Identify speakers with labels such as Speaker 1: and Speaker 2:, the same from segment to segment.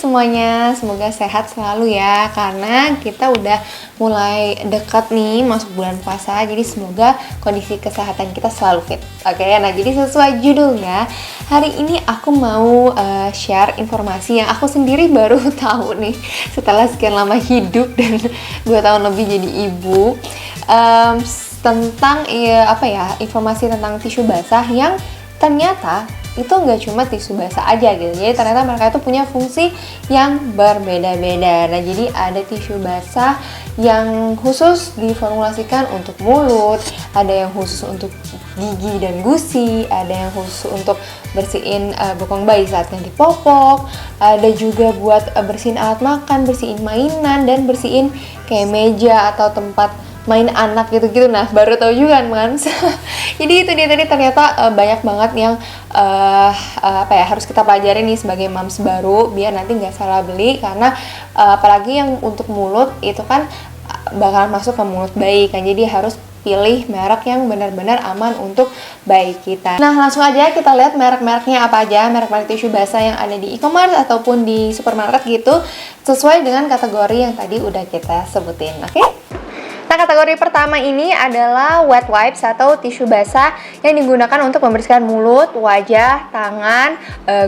Speaker 1: semuanya, semoga sehat selalu ya. Karena kita udah mulai dekat nih masuk bulan puasa, jadi semoga kondisi kesehatan kita selalu fit. Oke, nah jadi sesuai judulnya, hari ini aku mau share informasi yang aku sendiri baru tahu nih setelah sekian lama hidup dan 2 tahun lebih jadi ibu, tentang informasi tentang tisu basah yang ternyata itu nggak cuma tisu basah aja gitu. Jadi ternyata mereka itu punya fungsi yang berbeda-beda. Nah, jadi ada tisu basah yang khusus diformulasikan untuk mulut, ada yang khusus untuk gigi dan gusi, ada yang khusus untuk bersihin bokong bayi saat ganti popok, ada juga buat bersihin alat makan, bersihin mainan, dan bersihin kayak meja atau tempat main anak gitu-gitu. Nah, baru tahu juga kan. Jadi itu dia tadi, ternyata banyak banget yang harus kita pelajari nih sebagai moms baru biar nanti nggak salah beli, karena apalagi yang untuk mulut itu kan bakalan masuk ke mulut bayi kan. Jadi harus pilih merek yang benar-benar aman untuk bayi kita. Nah, langsung aja kita lihat merek-mereknya apa aja, merek-merek tisu basah yang ada di e-commerce ataupun di supermarket gitu, sesuai dengan kategori yang tadi udah kita sebutin, oke? Nah, kategori pertama ini adalah wet wipes atau tisu basah yang digunakan untuk membersihkan mulut, wajah, tangan,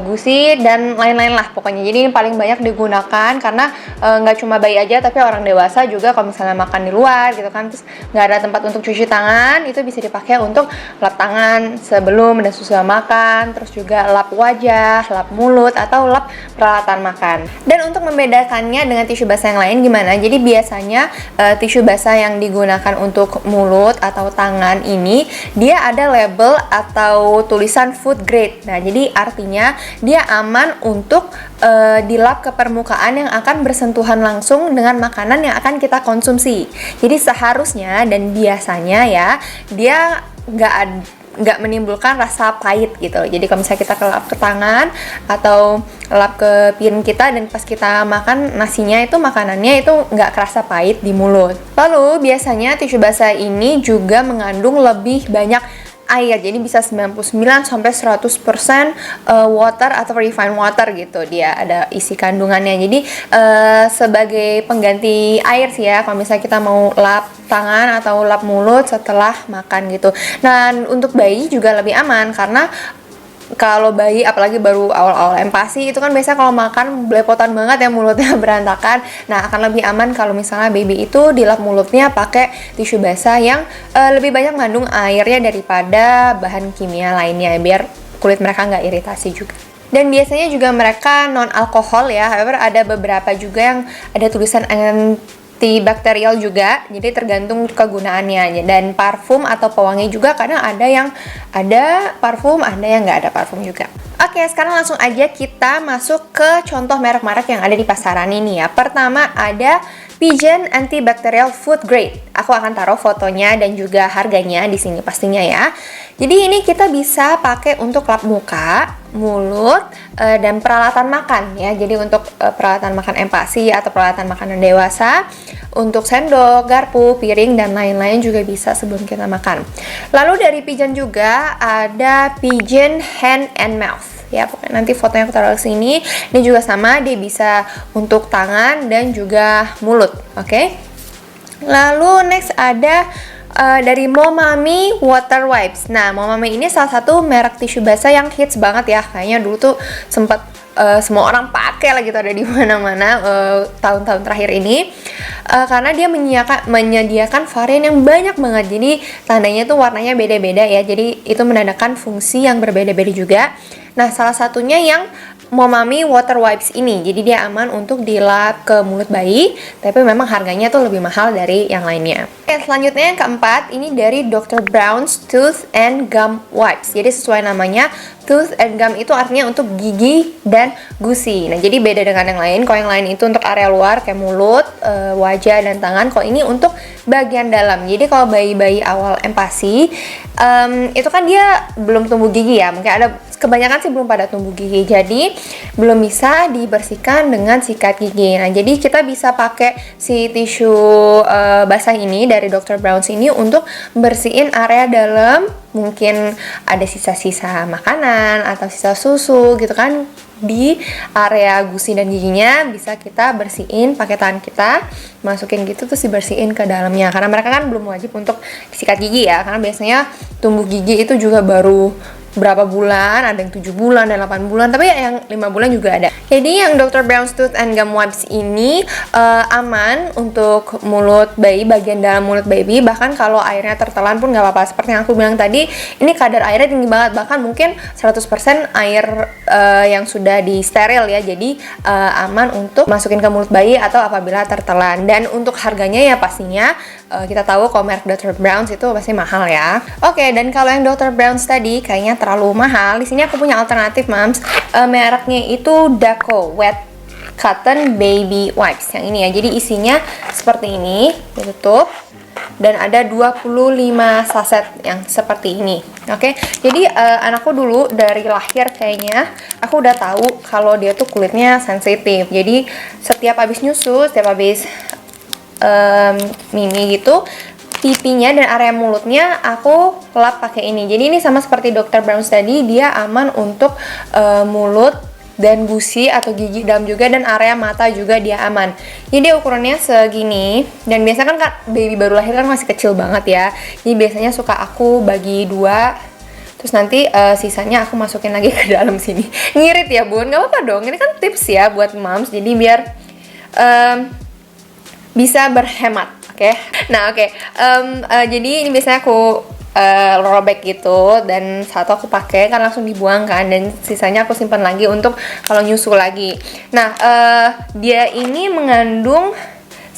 Speaker 1: gusi, dan lain-lain lah pokoknya. Jadi ini paling banyak digunakan karena nggak cuma bayi aja, tapi orang dewasa juga kalau misalnya makan di luar gitu kan, terus nggak ada tempat untuk cuci tangan, itu bisa dipakai untuk lap tangan sebelum dan sesudah makan, terus juga lap wajah, lap mulut, atau lap peralatan makan. Dan untuk membedakannya dengan tisu basah yang lain gimana? Jadi biasanya tisu basah yang digunakan untuk mulut atau tangan ini dia ada label atau tulisan food grade. Nah, jadi artinya dia aman untuk dilap ke permukaan yang akan bersentuhan langsung dengan makanan yang akan kita konsumsi. Jadi seharusnya dan biasanya ya dia nggak menimbulkan rasa pahit gitu. Jadi kalau misalnya kita lap ke tangan atau lap ke piring kita dan pas kita makan nasinya itu makanannya itu nggak kerasa pahit di mulut. Lalu biasanya tisu basah ini juga mengandung lebih banyak air, jadi bisa 99 sampai 100% water atau refined water gitu, dia ada isi kandungannya. Jadi sebagai pengganti air sih ya kalau misalnya kita mau lap tangan atau lap mulut setelah makan gitu. Nah, untuk bayi juga lebih aman karena kalau bayi apalagi baru awal-awal empasi itu kan biasa kalau makan belepotan banget ya, mulutnya berantakan. Nah, akan lebih aman kalau misalnya baby itu dilap mulutnya pakai tisu basah yang lebih banyak mengandung airnya daripada bahan kimia lainnya, biar kulit mereka nggak iritasi juga. Dan biasanya juga mereka non alkohol ya, however ada beberapa juga yang ada tulisan antibakterial juga, jadi tergantung kegunaannya. Dan parfum atau pewangi juga kadang ada yang ada parfum, ada yang nggak ada parfum juga. Oke, sekarang langsung aja kita masuk ke contoh merek-merek yang ada di pasaran ini ya. Pertama ada Pigeon Antibacterial Food Grade. Aku akan taruh fotonya dan juga harganya di sini pastinya ya. Jadi ini kita bisa pakai untuk lap muka, mulut, dan peralatan makan ya. Jadi untuk peralatan makan empasi atau peralatan makanan dewasa, untuk sendok, garpu, piring, dan lain-lain juga bisa sebelum kita makan. Lalu dari Pigeon juga ada Pigeon Hand and Mouth. Ya, pokoknya nanti fotonya aku taruh sini. Ini juga sama, dia bisa untuk tangan dan juga mulut, oke? Lalu next ada dari Momami Water Wipes. Nah, Momami ini salah satu merek tisu basah yang hits banget ya. Kayaknya dulu tuh sempat semua orang pakai lah gitu, ada di mana-mana tahun-tahun terakhir ini. Karena dia menyediakan varian yang banyak banget. Jadi tandanya tuh warnanya beda-beda ya. Jadi itu menandakan fungsi yang berbeda-beda juga. Nah, salah satunya yang Momami Water Wipes ini. Jadi dia aman untuk dilap ke mulut bayi, tapi memang harganya tuh lebih mahal dari yang lainnya. Oke, selanjutnya yang keempat, ini dari Dr. Brown's Tooth and Gum Wipes. Jadi sesuai namanya, tooth and gum itu artinya untuk gigi dan gusi. Nah, jadi beda dengan yang lain. Kalau yang lain itu untuk area luar kayak mulut, wajah, dan tangan. Kalau ini untuk bagian dalam. Jadi kalau bayi-bayi awal empasi, itu kan dia belum tumbuh gigi ya. Mungkin ada, kebanyakan sih belum pada tumbuh gigi. Jadi belum bisa dibersihkan dengan sikat gigi. Nah, jadi kita bisa pakai si tisu basah ini dari Dr. Brown's ini untuk bersihin area dalam. Mungkin ada sisa-sisa makanan atau sisa susu gitu kan, di area gusi dan giginya bisa kita bersihin pakai tangan kita, masukin gitu terus dibersihin ke dalamnya. Karena mereka kan belum wajib untuk disikat gigi ya, karena biasanya tumbuh gigi itu juga baru berapa bulan, ada yang 7 bulan dan 8 bulan, tapi yang 5 bulan juga ada. Jadi yang Dr. Brown's Tooth and Gum Wipes ini aman untuk mulut bayi, bagian dalam mulut baby. Bahkan kalau airnya tertelan pun nggak apa-apa. Seperti yang aku bilang tadi, ini kadar airnya tinggi banget, bahkan mungkin 100% air yang sudah di steril ya. Jadi aman untuk masukin ke mulut bayi atau apabila tertelan. Dan untuk harganya ya pastinya kita tahu kalau merek Dr. Brown's itu pasti mahal ya. Oke, dan kalau yang Dr. Brown's tadi kayaknya terlalu mahal. Di sini aku punya alternatif, Mams. Mereknya itu Dako Wet Cotton Baby Wipes yang ini ya. Jadi isinya seperti ini, ditutup. Dan ada 25 saset yang seperti ini. Oke, jadi anakku dulu dari lahir kayaknya aku udah tahu kalau dia tuh kulitnya sensitif. Jadi setiap habis nyusu, setiap habis mimi gitu, pipinya dan area mulutnya aku lap pakai ini. Jadi ini sama seperti Dr. Brown's tadi, dia aman untuk mulut dan gusi atau gigi dalam juga, dan area mata juga dia aman. Jadi ukurannya segini, dan biasanya kan baby baru lahir kan masih kecil banget ya. Jadi biasanya suka aku bagi 2, terus nanti sisanya aku masukin lagi ke dalam sini. Ngirit ya bun, gak apa-apa dong, ini kan tips ya buat moms, jadi biar bisa berhemat, oke? Nah, oke. Jadi ini biasanya aku robek gitu, dan satu aku pakai kan langsung dibuang kan, dan sisanya aku simpan lagi untuk kalau nyusu lagi. Nah, dia ini mengandung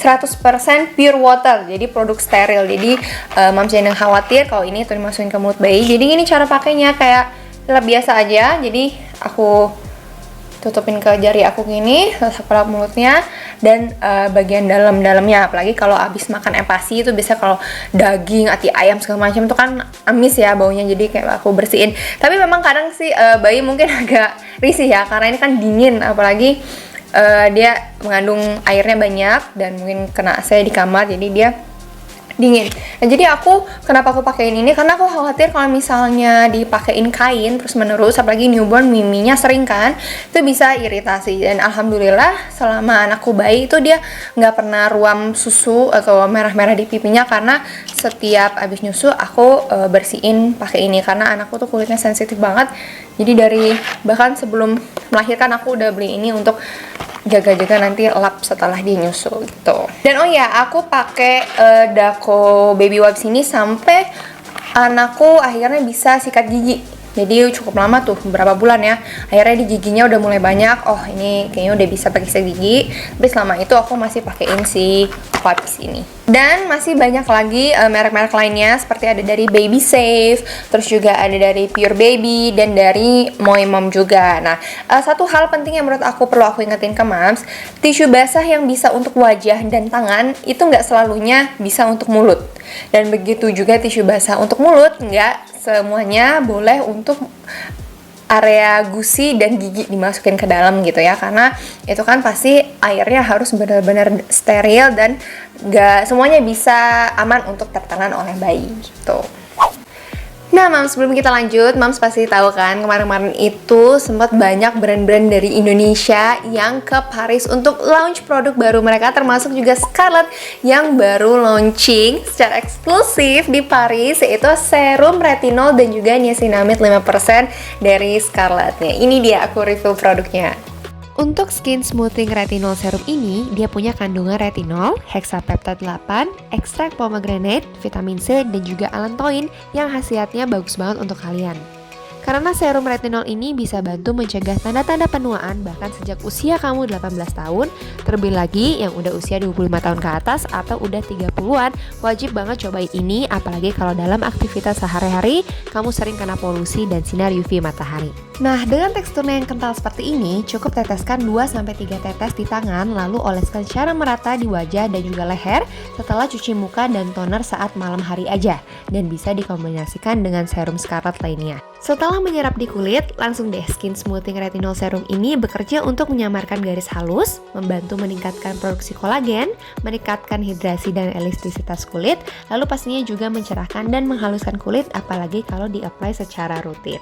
Speaker 1: 100% pure water, jadi produk steril. Jadi moms jangan khawatir kalau ini tuh dimasukin ke mulut bayi. Jadi ini cara pakainya kayak lap biasa aja. Jadi aku tutupin ke jari aku gini, terus aku lap mulutnya dan bagian dalamnya. Apalagi kalau abis makan empasi itu biasa kalau daging, ati ayam segala macam itu kan amis ya baunya, jadi kayak aku bersihin. Tapi memang kadang sih bayi mungkin agak risih ya, karena ini kan dingin, apalagi dia mengandung airnya banyak dan mungkin kena AC di kamar, jadi dia dingin. Nah, jadi kenapa aku pakein ini, karena aku khawatir kalau misalnya dipakein kain terus menerus, apalagi newborn miminya sering kan, itu bisa iritasi. Dan alhamdulillah selama anakku bayi itu dia nggak pernah ruam susu atau merah-merah di pipinya, karena setiap abis nyusu aku bersihin pakai ini, karena anakku tuh kulitnya sensitif banget. Jadi bahkan sebelum melahirkan aku udah beli ini untuk jaga-jaga nanti lap setelah dia nyusu gitu. Dan oh ya, aku pakai Dako Baby Wipes ini sampai anakku akhirnya bisa sikat gigi. Jadi cukup lama tuh, beberapa bulan ya. Akhirnya di giginya udah mulai banyak. Oh, ini kayaknya udah bisa pakai sikat gigi. Tapi selama itu aku masih pakein si wipes ini. Dan masih banyak lagi merek-merek lainnya, seperti ada dari Baby Safe, terus juga ada dari Pure Baby, dan dari Moi Mom juga. Nah, satu hal penting yang menurut aku perlu aku ingetin ke moms, tisu basah yang bisa untuk wajah dan tangan itu nggak selalunya bisa untuk mulut. Dan begitu juga tisu basah untuk mulut, nggak semuanya boleh untuk area gusi dan gigi dimasukin ke dalam gitu ya, karena itu kan pasti airnya harus benar-benar steril dan gak semuanya bisa aman untuk tertelan oleh bayi gitu. Nah, Mams, sebelum kita lanjut, Mams pasti tahu kan kemarin-kemarin itu sempat banyak brand-brand dari Indonesia yang ke Paris untuk launch produk baru mereka, termasuk juga Scarlett yang baru launching secara eksklusif di Paris, yaitu serum retinol dan juga niacinamide 5% dari Scarlett-nya. Ini dia aku review produknya. Untuk Skin Smoothing Retinol Serum ini, dia punya kandungan retinol, hexapeptide 8, ekstrak pomegranate, vitamin C, dan juga allantoin yang khasiatnya bagus banget untuk kalian. Karena serum retinol ini bisa bantu mencegah tanda-tanda penuaan bahkan sejak usia kamu 18 tahun, terlebih lagi yang udah usia 25 tahun ke atas atau udah 30-an, wajib banget cobain ini, apalagi kalau dalam aktivitas sehari-hari kamu sering kena polusi dan sinar UV matahari. Nah, dengan teksturnya yang kental seperti ini, cukup teteskan 2-3 tetes di tangan, lalu oleskan secara merata di wajah dan juga leher setelah cuci muka dan toner saat malam hari aja, dan bisa dikombinasikan dengan serum Scarlett lainnya. Setelah menyerap di kulit, langsung deh Skin Smoothing Retinol Serum ini bekerja untuk menyamarkan garis halus, membantu meningkatkan produksi kolagen, meningkatkan hidrasi dan elastisitas kulit, lalu pastinya juga mencerahkan dan menghaluskan kulit, apalagi kalau di-apply secara rutin.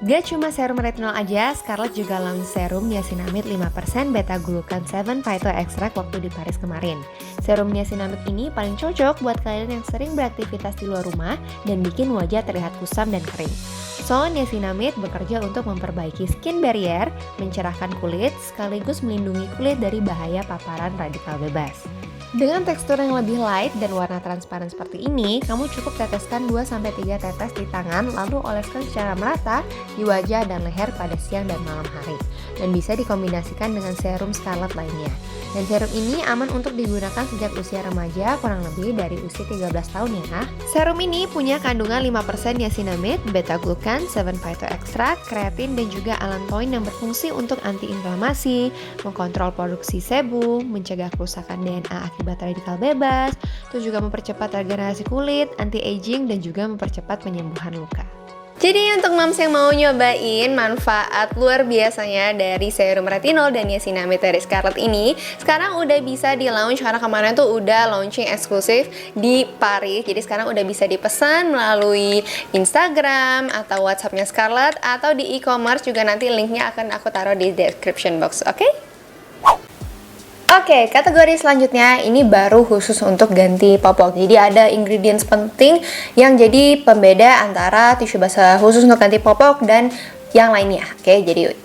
Speaker 1: Gak cuma serum serum retinol aja, Scarlett juga launch serum niacinamide 5% beta-glucan 7 phyto extract waktu di Paris kemarin. Serum niacinamide ini paling cocok buat kalian yang sering beraktivitas di luar rumah dan bikin wajah terlihat kusam dan kering. So, niacinamide bekerja untuk memperbaiki skin barrier, mencerahkan kulit, sekaligus melindungi kulit dari bahaya paparan radikal bebas. Dengan tekstur yang lebih light dan warna transparan seperti ini, kamu cukup teteskan 2-3 tetes di tangan lalu oleskan secara merata di wajah dan leher pada siang dan malam hari. Dan bisa dikombinasikan dengan serum Scarlett lainnya. Dan serum ini aman untuk digunakan sejak usia remaja kurang lebih dari usia 13 tahun ya. Serum ini punya kandungan 5% niacinamide, beta-glucan, 7 phyto extract, kreatin dan juga allantoin yang berfungsi untuk anti-inflamasi, mengkontrol produksi sebum, mencegah kerusakan DNA akibat radikal bebas, terus juga mempercepat regenerasi kulit, anti-aging dan juga mempercepat penyembuhan luka. Jadi untuk moms yang mau nyobain manfaat luar biasanya dari serum retinol dan niacinamide dari Scarlett ini, sekarang udah bisa di launch karena kemarin tuh udah launching eksklusif di Paris. Jadi sekarang udah bisa dipesan melalui Instagram atau WhatsAppnya Scarlett atau di e-commerce juga, nanti linknya akan aku taruh di description box, oke? Oke, kategori selanjutnya ini baru khusus untuk ganti popok. Jadi ada ingredients penting yang jadi pembeda antara tisu basah khusus untuk ganti popok dan yang lainnya. Oke, jadi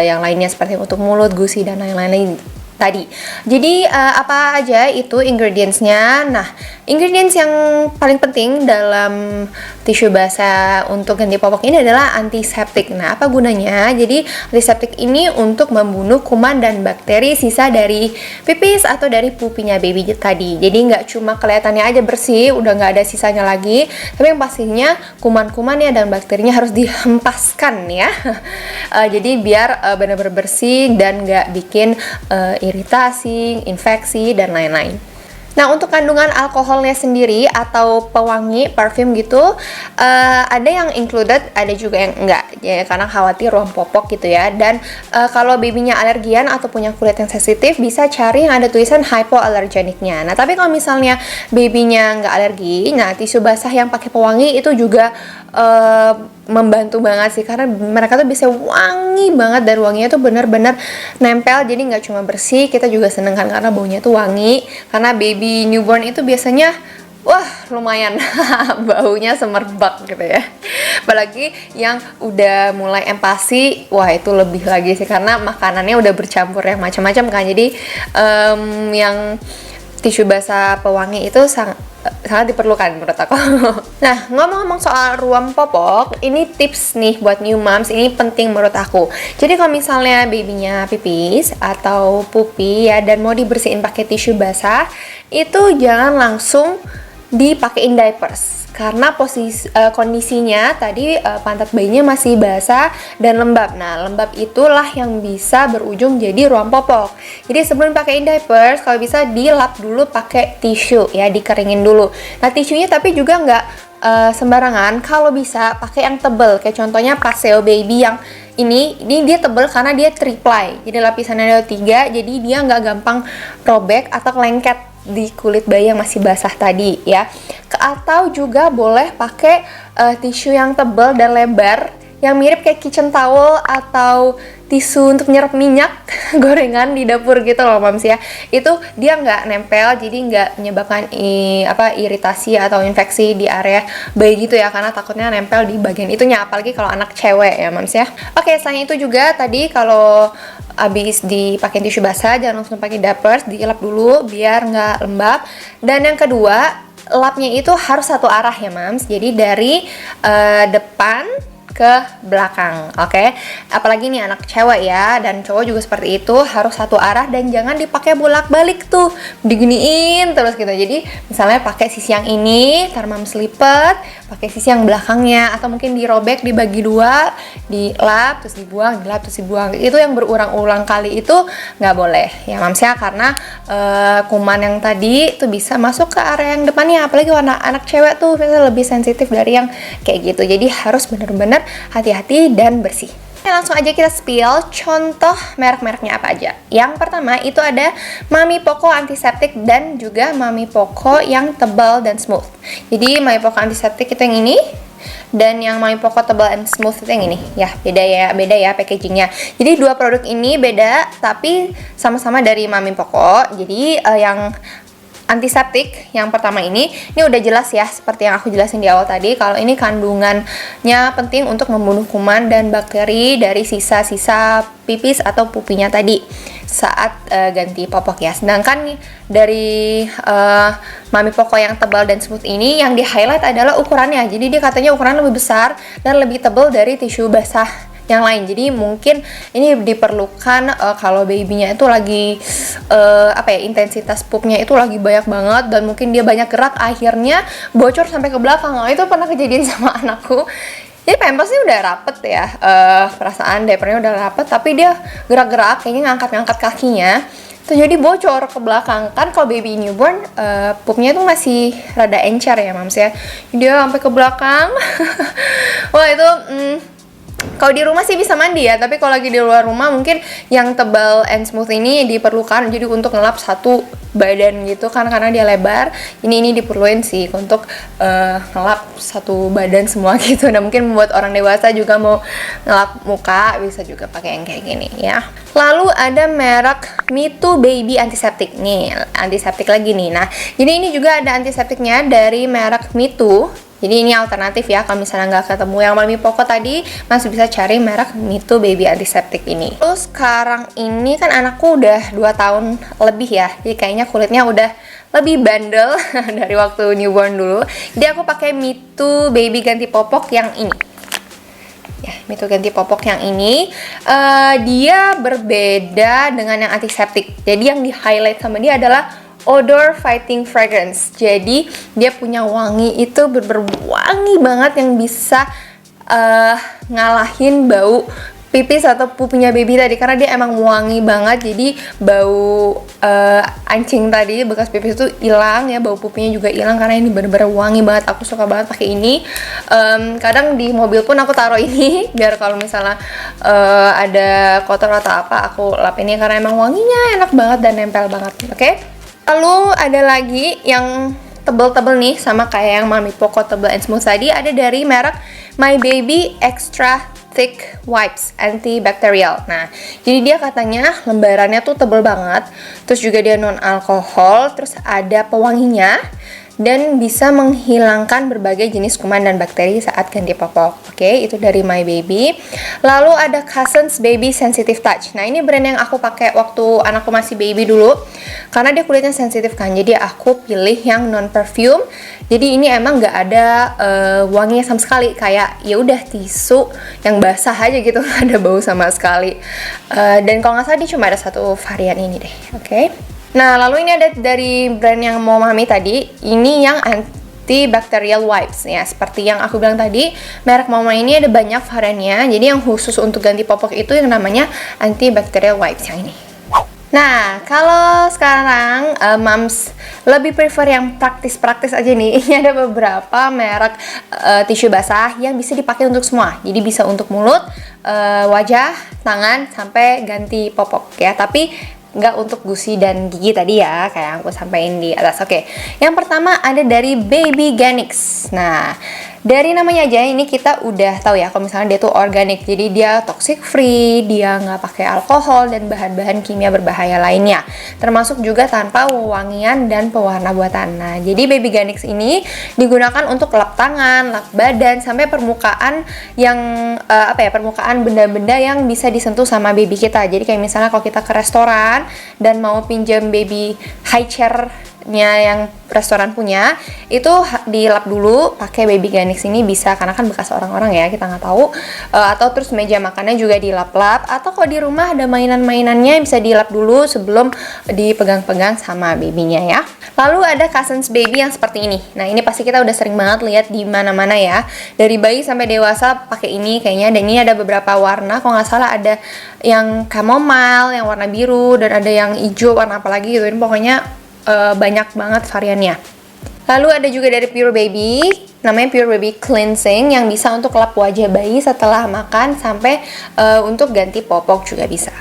Speaker 1: yang lainnya seperti untuk mulut, gusi, dan lain-lain tadi. Jadi apa aja itu ingredientsnya? Nah, ingredients yang paling penting dalam tisu basah untuk ganti popok ini adalah antiseptik. Nah, apa gunanya? Jadi antiseptik ini untuk membunuh kuman dan bakteri sisa dari pipis atau dari pupinya baby tadi. Jadi nggak cuma kelihatannya aja bersih, udah nggak ada sisanya lagi, tapi yang pastinya kuman-kumannya dan bakterinya harus dihempaskan ya. Jadi biar benar-benar bersih dan nggak bikin iritasi, infeksi, dan lain-lain. Nah, untuk kandungan alkoholnya sendiri atau pewangi, parfum gitu, ada yang included, ada juga yang enggak ya, karena khawatir ruam popok gitu ya. Dan kalau babynya alergian atau punya kulit yang sensitif, bisa cari yang ada tulisan hypoallergenicnya. Nah, tapi kalau misalnya babynya nggak alergi, nah tisu basah yang pakai pewangi itu juga membantu banget sih, karena mereka tuh bisa wangi banget dan wanginya tuh bener-bener nempel. Jadi nggak cuma bersih, kita juga seneng kan karena baunya tuh wangi. Karena baby newborn itu biasanya wah lumayan baunya semerbak gitu ya. Apalagi yang udah mulai empasi, wah itu lebih lagi sih karena makanannya udah bercampur ya macam-macam kan. Jadi yang tisu basah pewangi itu sangat diperlukan menurut aku. Nah, ngomong-ngomong soal ruam popok, ini tips nih buat new moms, ini penting menurut aku. Jadi kalau misalnya babynya pipis atau pupi ya dan mau dibersihin pakai tisu basah, itu jangan langsung dipakein diapers. Karena kondisinya tadi pantat bayinya masih basah dan lembab. Nah, lembab itulah yang bisa berujung jadi ruam popok. Jadi sebelum pakein diapers, kalau bisa dilap dulu pakai tisu ya, dikeringin dulu. Nah, tisunya tapi juga nggak sembarangan. Kalau bisa pakai yang tebel, kayak contohnya Paseo Baby yang ini dia tebel karena dia tri-ply. Jadi lapisannya ada 3, jadi dia nggak gampang robek atau lengket di kulit bayi yang masih basah tadi ya. Atau juga boleh pakai tisu yang tebal dan lebar yang mirip kayak kitchen towel atau tisu untuk nyerap minyak gorengan di dapur gitu loh moms ya. Itu dia nggak nempel, jadi nggak menyebabkan iritasi atau infeksi di area bayi gitu ya, karena takutnya nempel di bagian itunya, apalagi kalau anak cewek ya moms ya. Oke, selain itu juga tadi kalau abis dipakai tisu basah jangan langsung pakai diapers, dilap dulu biar nggak lembab. Dan yang kedua, lapnya itu harus satu arah ya moms, jadi dari depan ke belakang, oke? Apalagi nih anak cewek ya, dan cowok juga seperti itu, harus satu arah dan jangan dipakai bolak-balik tuh, diginiin terus gitu. Jadi misalnya pakai sisi yang ini, ntar moms lipet, pakai sisi yang belakangnya, atau mungkin dirobek, dibagi 2, dilap terus dibuang, dilap terus dibuang. Itu yang berulang-ulang kali itu nggak boleh ya moms ya, karena kuman yang tadi tuh bisa masuk ke area yang depannya, apalagi warna anak cewek tuh biasanya lebih sensitif dari yang kayak gitu. Jadi harus bener-bener hati-hati dan bersih. Langsung aja kita spill contoh merek-mereknya apa aja. Yang pertama itu ada Mami Poco antiseptik dan juga Mami Poco yang tebal dan smooth. Jadi Mami Poco antiseptik itu yang ini, dan yang Mami Poco Tebal and Smooth itu yang ini ya, beda ya packagingnya. Jadi dua produk ini beda tapi sama-sama dari Mami Poco. Jadi yang antiseptik yang pertama ini udah jelas ya, seperti yang aku jelasin di awal tadi, kalau ini kandungannya penting untuk membunuh kuman dan bakteri dari sisa-sisa pipis atau pupinya tadi saat ganti popok ya. Sedangkan dari Mami Poco yang tebal dan smooth ini yang di highlight adalah ukurannya. Jadi dia katanya ukuran lebih besar dan lebih tebal dari tisu basah yang lain. Jadi mungkin ini diperlukan kalau babynya itu lagi intensitas pupnya itu lagi banyak banget dan mungkin dia banyak gerak, akhirnya bocor sampai ke belakang. Nah, itu pernah kejadian sama anakku. Jadi pampersnya udah rapet ya, perasaan diapernya udah rapet, tapi dia gerak-gerak kayaknya ngangkat-ngangkat kakinya, terus jadi bocor ke belakang. Kan kalau baby newborn pupnya tuh masih rada encer ya mams ya, dia sampai ke belakang. Wah itu kalau di rumah sih bisa mandi ya, tapi kalau lagi di luar rumah mungkin yang tebal and smooth ini diperlukan jadi untuk ngelap satu badan gitu kan, karena dia lebar. Ini diperluin sih untuk ngelap satu badan semua gitu. Nah mungkin membuat orang dewasa juga mau ngelap muka bisa juga pakai yang kayak gini ya. Lalu ada merek Me Too Baby Antiseptik nih, antiseptik lagi nih. Nah jadi ini juga ada antiseptiknya dari merek Me Too. Jadi ini alternatif ya, kalau misalnya nggak ketemu yang Mami Poco tadi, masih bisa cari merek Me Too Baby Antiseptik ini. Terus sekarang ini kan anakku udah 2 tahun lebih ya, jadi kayaknya kulitnya udah lebih bandel dari waktu newborn dulu. Jadi aku pakai Me Too Baby ganti popok yang ini. Ya, Me Too ganti popok yang ini, dia berbeda dengan yang antiseptik. Jadi yang di highlight sama dia adalah odor fighting fragrance. Jadi dia punya wangi itu wangi banget yang bisa ngalahin bau pipis atau pupinya baby tadi, karena dia emang wangi banget. Jadi bau anjing tadi bekas pipis itu hilang ya, bau pupinya juga hilang karena ini bener-bener wangi banget. Aku suka banget pakai ini. Kadang di mobil pun aku taruh ini biar kalau misalnya ada kotor atau apa aku lap ini, karena emang wanginya enak banget dan nempel banget. Oke? Lalu ada lagi yang tebel-tebel nih, sama kayak yang Mami Poco Tebal and Smooth tadi, ada dari merek My Baby Extra Thick Wipes Antibacterial. Nah, jadi dia katanya lembarannya tuh tebel banget, terus juga dia non alkohol, terus ada pewanginya dan bisa menghilangkan berbagai jenis kuman dan bakteri saat ganti popok. Oke, itu dari My Baby. Lalu ada Cousins Baby Sensitive Touch. Nah, ini brand yang aku pakai waktu anakku masih baby dulu, karena dia kulitnya sensitif kan. Jadi aku pilih yang non perfume. Jadi ini emang nggak ada wanginya sama sekali, kayak ya udah tisu yang basah aja gitu, nggak ada bau sama sekali. Dan kalau nggak salah dia cuma ada satu varian ini deh. Oke. Nah, lalu ini ada dari brand yang mau Mami tadi, ini yang antibacterial wipes ya. Seperti yang aku bilang tadi, merek Mama ini ada banyak variannya. Jadi yang khusus untuk ganti popok itu yang namanya antibacterial wipes yang ini. Nah, kalau sekarang Moms lebih prefer yang praktis-praktis aja nih. Ini ada beberapa merek tisu basah yang bisa dipakai untuk semua. Jadi bisa untuk mulut, wajah, tangan, sampai ganti popok ya. Tapi nggak untuk gusi dan gigi tadi ya, kayak yang aku sampaikan di atas. Oke, yang pertama ada dari Baby Ganix. Nah, dari namanya aja ini kita udah tahu ya kalau misalnya dia tuh organik, jadi dia toxic free, dia nggak pakai alkohol dan bahan-bahan kimia berbahaya lainnya, termasuk juga tanpa wewangian dan pewarna buatan. Nah, jadi Baby Ganix ini digunakan untuk lap tangan, lap badan, sampai permukaan yang permukaan benda-benda yang bisa disentuh sama baby kita. Jadi kayak misalnya kalau kita ke restoran dan mau pinjam baby high chair-nya yang restoran punya, itu dilap dulu pakai Baby Ganix ini bisa, karena kan bekas orang-orang ya, kita nggak tahu. Atau terus meja makannya juga dilap-lap, atau kalau di rumah ada mainan-mainannya bisa dilap dulu sebelum dipegang-pegang sama babynya ya. Lalu ada Cousins Baby yang seperti ini. Nah, ini pasti kita udah sering banget lihat di mana-mana ya. Dari bayi sampai dewasa pakai ini kayaknya, dan ini ada beberapa warna. Kalau nggak salah ada yang chamomile, yang warna biru, dan ada yang hijau, warna apa lagi gitu. Ini pokoknya banyak banget variannya. Lalu ada juga dari Pure Baby, namanya Pure Baby Cleansing, yang bisa untuk lap wajah bayi setelah makan sampai untuk ganti popok juga bisa.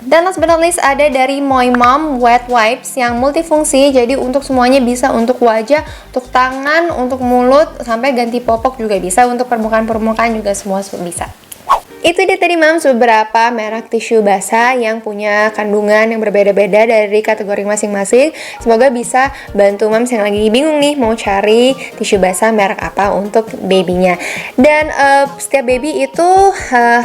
Speaker 1: Dan last but not least ada dari Moi Mom Wet Wipes yang multifungsi, jadi untuk semuanya bisa, untuk wajah, untuk tangan, untuk mulut, sampai ganti popok juga bisa, untuk permukaan-permukaan juga semua bisa. Itu dia tadi Mams beberapa merek tisu basah yang punya kandungan yang berbeda-beda dari kategori masing-masing. Semoga bisa bantu Mams yang lagi bingung nih mau cari tisu basah merek apa untuk babynya. Dan setiap baby itu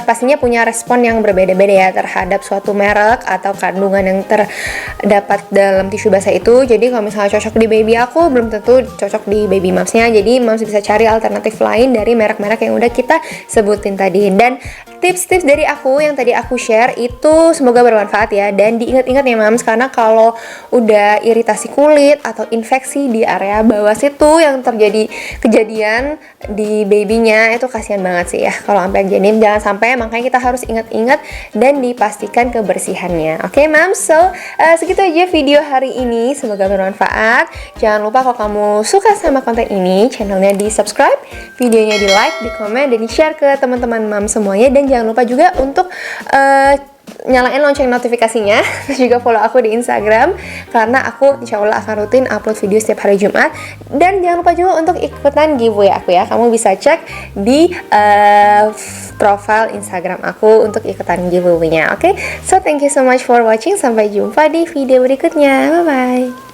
Speaker 1: pastinya punya respon yang berbeda-beda ya terhadap suatu merek atau kandungan yang terdapat dalam tisu basah itu. Jadi kalau misalnya cocok di baby aku, belum tentu cocok di baby Mamsnya. Jadi Mams bisa cari alternatif lain dari merek-merek yang udah kita sebutin tadi. Dan tips-tips dari aku yang tadi aku share itu semoga bermanfaat ya, dan diingat-ingat ya Mams, karena kalau udah iritasi kulit atau infeksi di area bawah situ yang terjadi kejadian di babynya itu kasihan banget sih ya kalau sampai janin, jangan sampai, makanya kita harus ingat-ingat dan dipastikan kebersihannya. Oke Mams, so segitu aja video hari ini, semoga bermanfaat. Jangan lupa kalau kamu suka sama konten ini, channelnya di subscribe, videonya di like, di komen, dan di share ke teman-teman Mams semuanya. Dan jangan lupa juga untuk nyalain lonceng notifikasinya. Terus juga follow aku di Instagram, karena aku insya Allah akan rutin upload video setiap hari Jumat. Dan jangan lupa juga untuk ikutan giveaway aku ya. Kamu bisa cek di profile Instagram aku untuk ikutan giveaway-nya. Oke, so thank you so much for watching. Sampai jumpa di video berikutnya. Bye bye.